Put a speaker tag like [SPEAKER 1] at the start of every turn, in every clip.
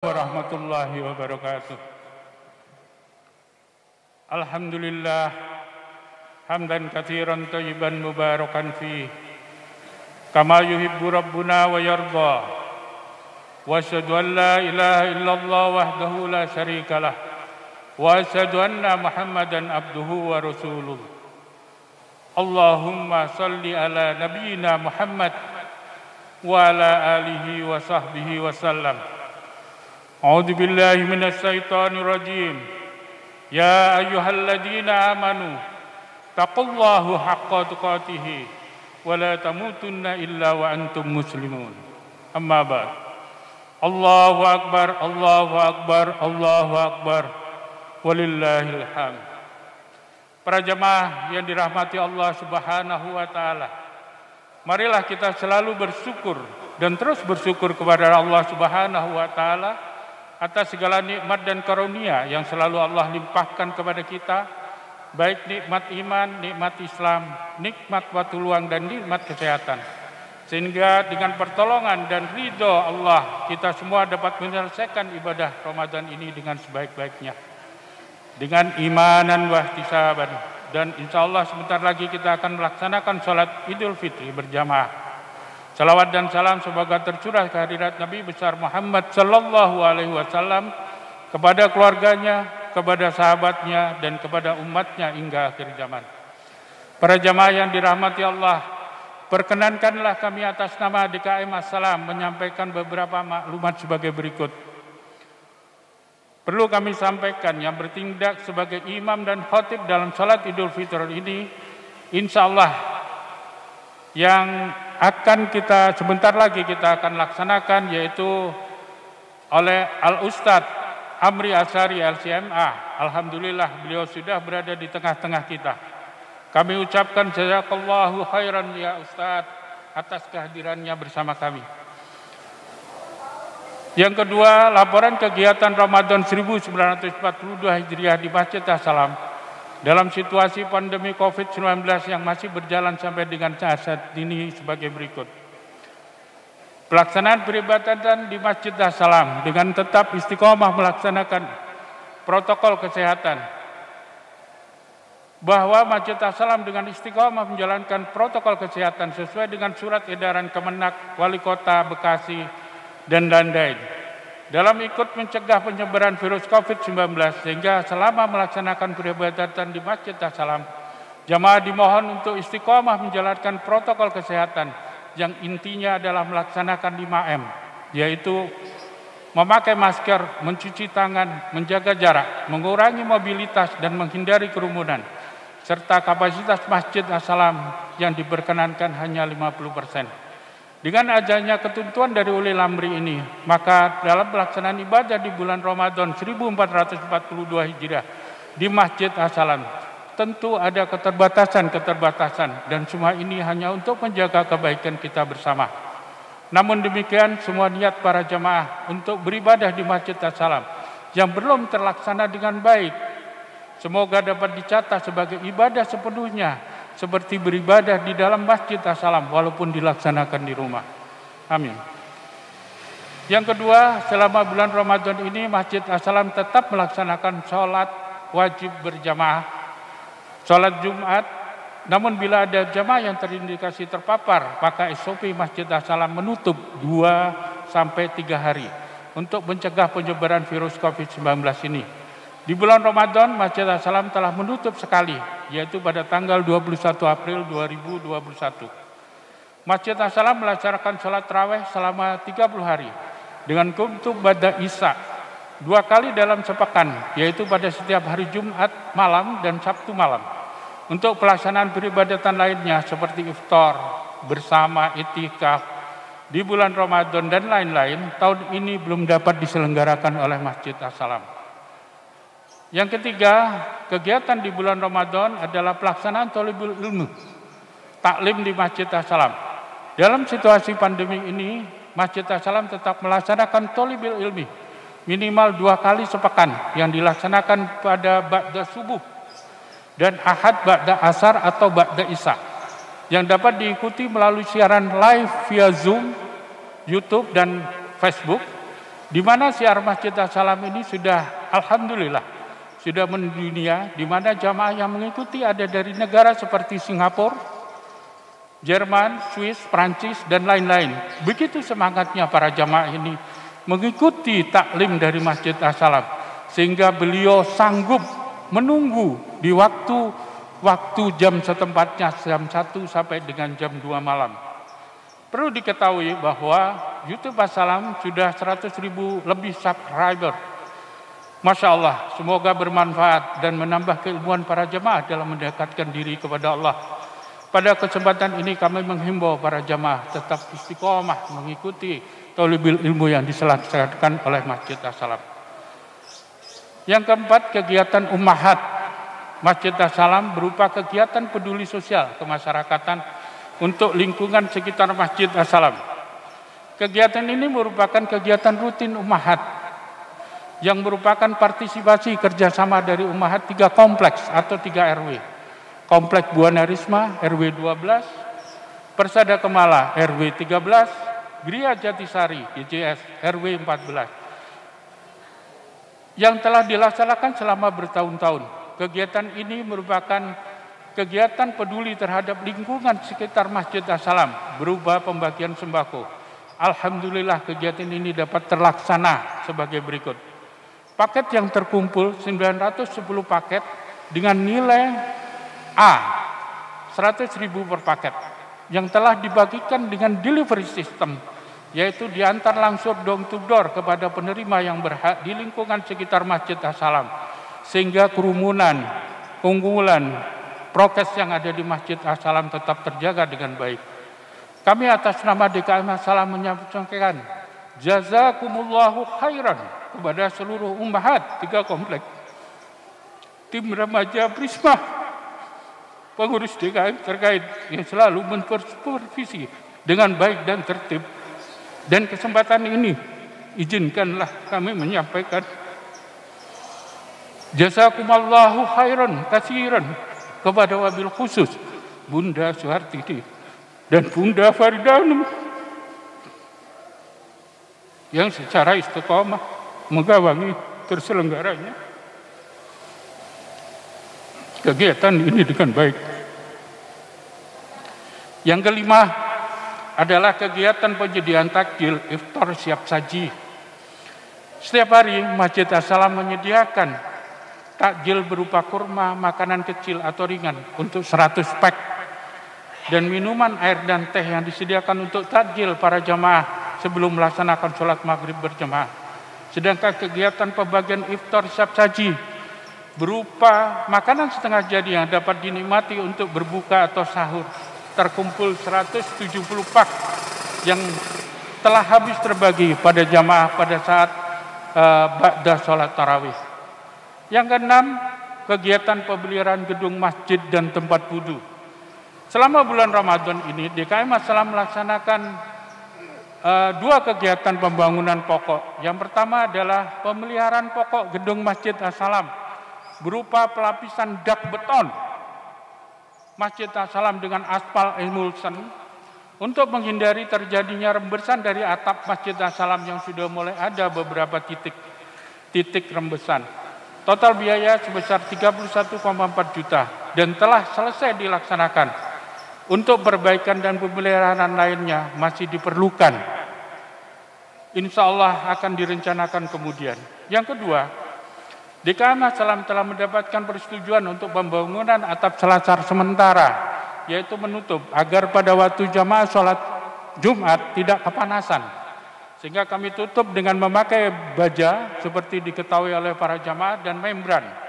[SPEAKER 1] warahmatullahi wabarakatuh. Alhamdulillah hamdan katsiran thayyiban mubarakan fi kama yuhibbu rabbuna wa yarda. Wa asyhadu an la ilaha illallah wahdahu la syarikalah wa asyhadu anna Muhammadan abduhu wa rasuluh. Allahumma salli ala nabiyyina Muhammad wa ala alihi wa sahbihi wa sallam. A'udzu billahi minasy syaithanir rajim. Ya ayyuhalladzina amanu taqullaha haqqa tuqatih wa la tamutunna illa wa antum muslimun. Amma ba'd. Allahu akbar, Allahu akbar, Allahu akbar. Walillahil hamd. Para jamaah yang dirahmati Allah Subhanahu wa taala. Marilah kita selalu bersyukur dan terus bersyukur kepada Allah Subhanahu wa taala atas segala nikmat dan karunia yang selalu Allah limpahkan kepada kita, baik nikmat iman, nikmat Islam, nikmat waktu luang dan nikmat kesehatan. Sehingga dengan pertolongan dan ridho Allah, kita semua dapat menyelesaikan ibadah Ramadan ini dengan sebaik-baiknya. Dengan imanan wa ihtisaban. Dan insya Allah sebentar lagi kita akan melaksanakan sholat Idul Fitri berjamaah. Salawat dan salam semoga tercurah ke hadirat Nabi besar Muhammad sallallahu alaihi wasallam kepada keluarganya, kepada sahabatnya dan kepada umatnya hingga akhir zaman. Para jamaah yang dirahmati Allah, perkenankanlah kami atas nama DKM As-Salam menyampaikan beberapa maklumat sebagai berikut. Perlu kami sampaikan yang bertindak sebagai imam dan khatib dalam salat Idul Fitri ini, insya Allah yang akan kita sebentar lagi kita akan laksanakan yaitu oleh Al-Ustadz Amri Asyari LCMA. Alhamdulillah beliau sudah berada di tengah-tengah kita. Kami ucapkan jazakallahu khairan ya Ustadz atas kehadirannya bersama kami. Yang kedua, laporan kegiatan Ramadan 1942 Hijriah di Masjid As-Salam dalam situasi pandemi COVID-19 yang masih berjalan sampai dengan saat ini sebagai berikut. Pelaksanaan peribadatan di Masjid As-Salam dengan tetap istiqomah melaksanakan protokol kesehatan. Bahwa Masjid As-Salam dengan istiqomah menjalankan protokol kesehatan sesuai dengan surat edaran Kemenak, Wali Kota Bekasi, dan lain-lain. Dalam ikut mencegah penyebaran virus COVID-19 sehingga selama melaksanakan peribadatan di Masjid As-Salam, jamaah dimohon untuk istiqomah menjalankan protokol kesehatan yang intinya adalah melaksanakan 5M, yaitu memakai masker, mencuci tangan, menjaga jarak, mengurangi mobilitas dan menghindari kerumunan, serta kapasitas Masjid As-Salam yang diperkenankan hanya 50%. Dengan adanya ketentuan dari ulil amri ini, maka dalam pelaksanaan ibadah di bulan Ramadan 1442 Hijriah di Masjid As-Salam tentu ada keterbatasan dan semua ini hanya untuk menjaga kebaikan kita bersama. Namun demikian semua niat para jamaah untuk beribadah di Masjid As-Salam yang belum terlaksana dengan baik, semoga dapat dicatat sebagai ibadah sepenuhnya seperti beribadah di dalam Masjid As-Salam walaupun dilaksanakan di rumah. Amin. Yang kedua, selama bulan Ramadan ini Masjid As-Salam tetap melaksanakan sholat wajib berjamaah, sholat Jumat. Namun bila ada jamaah yang terindikasi terpapar, maka SOP Masjid As-Salam menutup 2-3 hari untuk mencegah penyebaran virus COVID-19 ini. Di bulan Ramadan, Masjid As-Salam telah menutup sekali, yaitu pada tanggal 21 April 2021. Masjid As-Salam melaksanakan sholat tarawih selama 30 hari dengan kutub ba'da Isya 2 kali dalam sepekan, yaitu pada setiap hari Jumat malam dan Sabtu malam. Untuk pelaksanaan peribadatan lainnya seperti iftar, bersama, itikaf di bulan Ramadan dan lain-lain, tahun ini belum dapat diselenggarakan oleh Masjid As-Salam. Yang ketiga, kegiatan di bulan Ramadan adalah pelaksanaan thalibul ilmu, taklim di Masjid As-Salam. Dalam situasi pandemi ini, Masjid As-Salam tetap melaksanakan thalibul ilmi minimal 2 kali sepekan yang dilaksanakan pada ba'da subuh dan ahad ba'da asar atau ba'da isya yang dapat diikuti melalui siaran live via Zoom, YouTube dan Facebook di mana siar Masjid As-Salam ini sudah alhamdulillah sudah mendunia, di mana jamaah yang mengikuti ada dari negara seperti Singapura, Jerman, Swiss, Prancis, dan lain-lain. Begitu semangatnya para jamaah ini mengikuti taklim dari Masjid As-Salam, sehingga beliau sanggup menunggu di waktu jam setempatnya, jam 1 sampai dengan jam 2 malam. Perlu diketahui bahwa YouTube As-Salam sudah 100.000 lebih subscriber. Masya Allah, semoga bermanfaat dan menambah keilmuan para jamaah dalam mendekatkan diri kepada Allah. Pada kesempatan ini kami menghimbau para jamaah tetap istiqomah mengikuti thalibul ilmu yang diselenggarakan oleh Masjid As-Salam. Yang keempat, kegiatan ummahat Masjid As-Salam berupa kegiatan peduli sosial kemasyarakatan untuk lingkungan sekitar Masjid As-Salam. Kegiatan ini merupakan kegiatan rutin ummahat yang merupakan partisipasi kerjasama dari ummahat 3 kompleks atau 3 RW. Kompleks Buana Risma RW 12, Persada Kemala RW 13, Gria Jatisari GJS RW 14. Yang telah dilaksanakan selama bertahun-tahun. Kegiatan ini merupakan kegiatan peduli terhadap lingkungan sekitar Masjid As-Salam berupa pembagian sembako. Alhamdulillah kegiatan ini dapat terlaksana sebagai berikut. Paket yang terkumpul 910 paket dengan nilai A 100.000 per paket yang telah dibagikan dengan delivery system, yaitu diantar langsung door to door kepada penerima yang berhak di lingkungan sekitar Masjid As-Salam, sehingga kerumunan, keunggulan, prokes yang ada di Masjid As-Salam tetap terjaga dengan baik. Kami atas nama DKM As-Salam menyampaikan jazakumullahu khairan kepada seluruh ummahat 3 komplek, tim remaja Prisma, pengurus DKM terkait yang selalu mensupervisi dengan baik dan tertib. Dan kesempatan ini izinkanlah kami menyampaikan jazakumullahu khairan katsiran kepada wabil khusus Bunda Suhartidi dan Bunda Faridanum yang secara istiqomah menggawangi terselenggaranya kegiatan ini dengan baik. Yang kelima adalah kegiatan penyediaan takjil iftar siap saji. Setiap hari Masjid As-Salam menyediakan takjil berupa kurma, makanan kecil atau ringan untuk 100 pack dan minuman air dan teh yang disediakan untuk takjil para jamaah sebelum melaksanakan sholat maghrib berjamaah. Sedangkan kegiatan pembagian iftar siap saji berupa makanan setengah jadi yang dapat dinikmati untuk berbuka atau sahur terkumpul 170 pak yang telah habis terbagi pada jamaah pada saat ba'da sholat tarawih. Yang keenam, kegiatan pemeliharaan gedung masjid dan tempat wudu. Selama bulan Ramadan ini DKM As-Salam melaksanakan 2 kegiatan pembangunan pokok. Yang pertama adalah pemeliharaan pokok gedung Masjid As-Salam berupa pelapisan dak beton Masjid As-Salam dengan aspal emulsion untuk menghindari terjadinya rembesan dari atap Masjid As-Salam yang sudah mulai ada beberapa titik rembesan. Total biaya sebesar 31,4 juta dan telah selesai dilaksanakan. Untuk perbaikan dan pemeliharaan lainnya masih diperlukan. Insya Allah akan direncanakan kemudian. Yang kedua, DKM As-Salam telah mendapatkan persetujuan untuk pembangunan atap selasar sementara, yaitu menutup agar pada waktu jamaah sholat Jumat tidak kepanasan. Sehingga kami tutup dengan memakai baja seperti diketahui oleh para jamaah dan membran.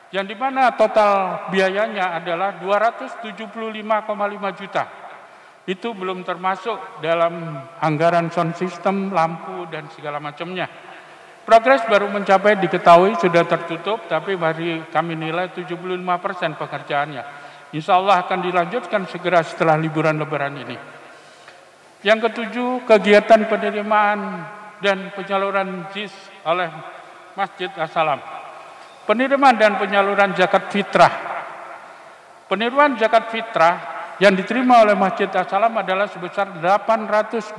[SPEAKER 1] Yang dimana total biayanya adalah 275,5 juta. Itu belum termasuk dalam anggaran sound system, lampu, dan segala macamnya. Progres baru mencapai diketahui sudah tertutup, tapi kami nilai 75% pekerjaannya. Insya Allah akan dilanjutkan segera setelah liburan lebaran ini. Yang ketujuh, kegiatan penerimaan dan penyaluran JIS oleh Masjid As-Salam. Penerimaan dan penyaluran zakat fitrah. Penerimaan zakat fitrah yang diterima oleh Masjid As-Salam adalah sebesar 820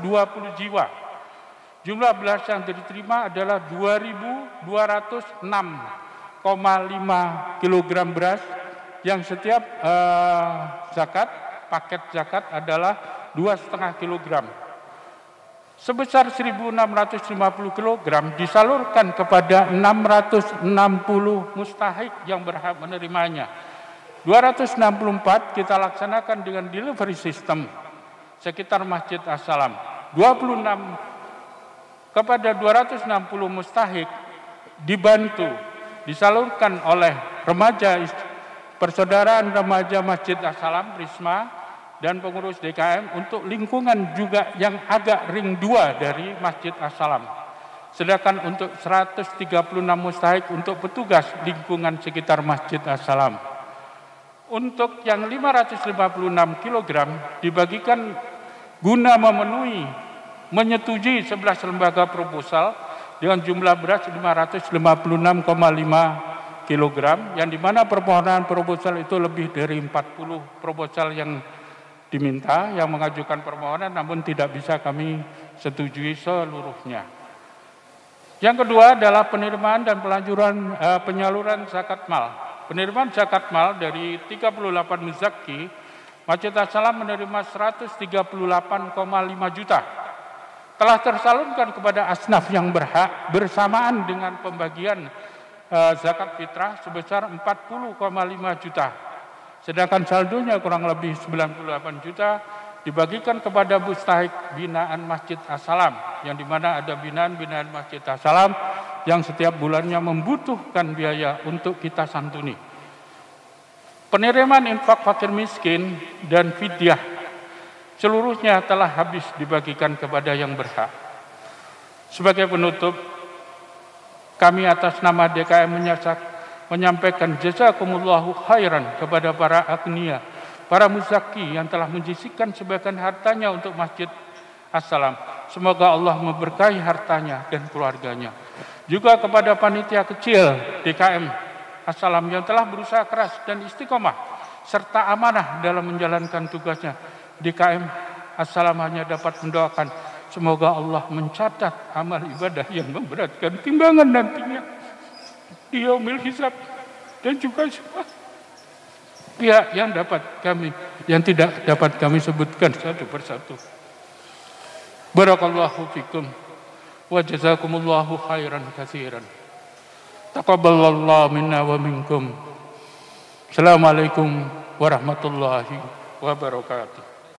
[SPEAKER 1] jiwa Jumlah beras yang diterima adalah 2.206,5 kg beras yang setiap paket zakat adalah 2,5 kg. Sebesar 1.650 kg disalurkan kepada 660 mustahik yang berhak menerimanya. 264 kita laksanakan dengan delivery system sekitar Masjid As-Salam. 26 kepada 260 mustahik dibantu disalurkan oleh remaja Persaudaraan Remaja Masjid As-Salam Prisma dan pengurus DKM untuk lingkungan juga yang agak ring 2 dari Masjid As-Salam. Sedangkan untuk 136 mustahik untuk petugas lingkungan sekitar Masjid As-Salam. Untuk yang 556 kg dibagikan guna menyetujui 11 lembaga proposal dengan jumlah beras 556,5 kg, yang dimana permohonan proposal itu lebih dari 40 proposal yang diminta, yang mengajukan permohonan, namun tidak bisa kami setujui seluruhnya. Yang kedua adalah penerimaan dan penyaluran zakat mal. Penerimaan zakat mal dari 38 muzaki, Masjid As-Salam menerima 138,5 juta. Telah tersalurkan kepada asnaf yang berhak bersamaan dengan pembagian zakat fitrah sebesar 40,5 juta. Sedangkan saldonya kurang lebih 98 juta dibagikan kepada mustahik binaan Masjid As-Salam, yang dimana ada binaan Masjid As-Salam yang setiap bulannya membutuhkan biaya untuk kita santuni. Penerimaan infak fakir miskin dan fidyah seluruhnya telah habis dibagikan kepada yang berhak. Sebagai penutup, kami atas nama DKM menyampaikan jazakumullahu khairan kepada para agniya, para muzaki yang telah menyisihkan sebagian hartanya untuk Masjid As-Salam. Semoga Allah memberkahi hartanya dan keluarganya. Juga kepada panitia kecil DKM As-Salam yang telah berusaha keras dan istiqomah serta amanah dalam menjalankan tugasnya. DKM As-Salam hanya dapat mendoakan semoga Allah mencatat amal ibadah yang memberatkan timbangan nantinya di yaumil hisab, dan juga semua pihak yang tidak dapat kami sebutkan satu persatu. Barakallahu fikum wa jazakumullahu khairan katsiran. Taqabbalallahu minna wa minkum. Assalamualaikum warahmatullahi wabarakatuh.